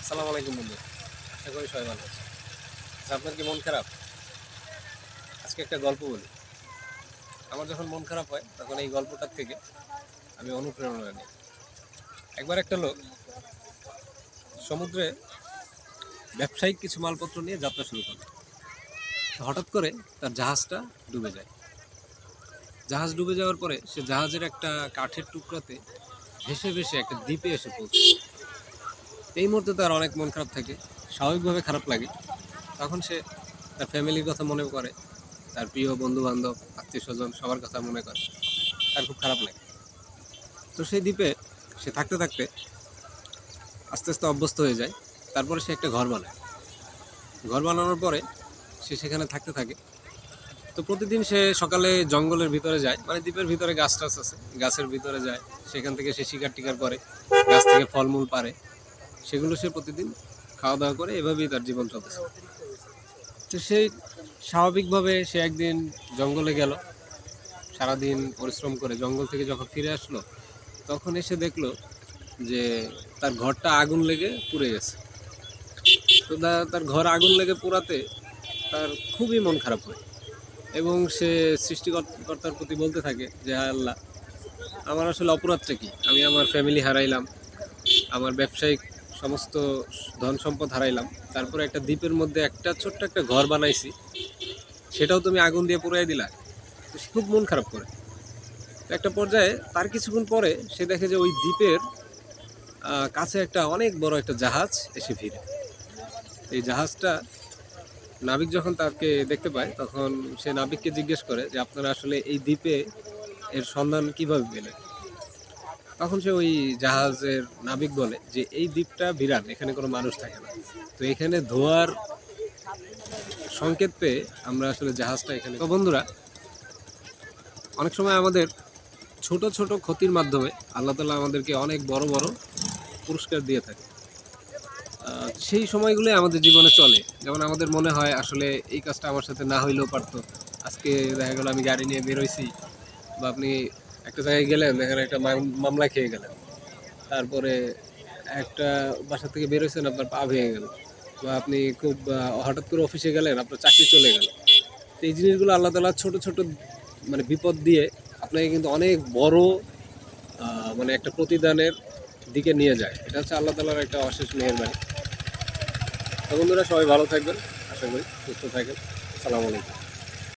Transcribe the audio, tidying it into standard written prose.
আসসালামু আলাইকুম বন্ধু। আশা করি সবাই ভালো আছে। আচ্ছা, আপনার কি মন খারাপ? আজকে একটা গল্প বলি। আমার যখন মন খারাপ হয় তখন এই গল্পটার থেকে আমি অনুপ্রেরণা নিই। একবার একটা লোক সমুদ্রে ব্যবসায়িক কিছু মালপত্র নিয়ে যাত্রা শুরু করে। হঠাৎ করে তার জাহাজটা ডুবে যায়। জাহাজ ডুবে যাওয়ার পরে সে জাহাজের একটা কাঠের টুকরাতে ভেসে ভেসে একটা দ্বীপে এসে পৌঁছায়। এই মুহূর্তে তার অনেক মন খারাপ থাকে, স্বাভাবিকভাবে খারাপ লাগে। তখন সে তার ফ্যামিলির কথা মনে করে, তার প্রিয় বন্ধু বান্ধব, আত্মীয় স্বজন সবার কথা মনে করে। তার খুব খারাপ লাগে। তো সেই দ্বীপে সে থাকতে থাকতে আস্তে আস্তে অভ্যস্ত হয়ে যায়। তারপরে সে একটা ঘর বানায়। ঘর বানানোর পরে সে সেখানে থাকতে থাকে। তো প্রতিদিন সে সকালে জঙ্গলের ভিতরে যায়, মানে দ্বীপের ভিতরে গাছ টাছ আছে, গাছের ভিতরে যায়। সেখান থেকে সে শিকার টিকার করে, গাছ থেকে ফলমূল পারে, সেগুলো সে প্রতিদিন খাওয়া দাওয়া করে। এভাবেই তার জীবন চলতেছে। তো সেই স্বাভাবিকভাবে সে একদিন জঙ্গলে গেল। সারাদিন পরিশ্রম করে জঙ্গল থেকে যখন ফিরে আসলো, তখন এসে দেখলো যে তার ঘরটা আগুন লেগে পুড়ে গেছে। তো তার ঘর আগুন লেগে পোড়াতে তার খুবই মন খারাপ হয় এবং সে সৃষ্টিকর্তার প্রতি বলতে থাকে যে, হায় আল্লাহ, আমার আসলে অপরাধটা কি? আমি আমার ফ্যামিলি হারাইলাম, আমার ব্যবসায়িক সমস্ত ধন সম্পদ হারাইলাম, তারপরে একটা দ্বীপের মধ্যে একটা ছোট্ট একটা ঘর বানাইছি, সেটাও তুমি আগুন দিয়ে পুড়াই দিলা। তো সে খুব মন খারাপ করে। একটা পর্যায়ে তার কিছুক্ষণ পরে সে দেখে যে ওই দ্বীপের কাছে একটা অনেক বড় একটা জাহাজ এসে ভিড়ে। এই জাহাজটা নাবিক যখন তাকে দেখতে পায়, তখন সে নাবিককে জিজ্ঞেস করে যে, আপনারা আসলে এই দ্বীপে এর সন্ধান কিভাবে পেলেন? তখন সে ওই জাহাজের নাবিক বলে যে, এই দ্বীপটা বিরাট, এখানে কোনো মানুষ থাকে না। তো এখানে ধোঁয়ার সংকেত পেয়ে আমরা আসলে জাহাজটা এখানে। তো বন্ধুরা, অনেক সময় আমাদের ছোট ছোট ক্ষতির মাধ্যমে আল্লাহ তাআলা আমাদেরকে অনেক বড় বড় পুরস্কার দিয়ে থাকে। সেই সময়গুলোই আমাদের জীবনে চলে। যেমন আমাদের মনে হয় আসলে এই কাজটা আমার সাথে না হইলেও পারতো। আজকে দেখা গেল আমি গাড়ি নিয়ে বেরোইছি, বা আপনি একটা জায়গায় গেলেন, এখানে একটা মামলা খেয়ে গেলেন। তারপরে একটা বাসা থেকে বেরোইছেন, আপনার পা ভেঙে গেল, বা আপনি খুব হঠাৎ করে অফিসে গেলেন, আপনার চাকরি চলে গেল। তো এই জিনিসগুলো আল্লাহ তাআলা ছোট ছোট মানে বিপদ দিয়ে আপনাকে কিন্তু অনেক বড় মানে একটা প্রতিদানের দিকে নিয়ে যায়। এটা হচ্ছে আল্লাহ তাআলার একটা অশেষ মেহেরবানি। তো বন্ধুরা, সবাই ভালো থাকবেন, আশা করি সুস্থ থাকবেন। আসসালামু আলাইকুম।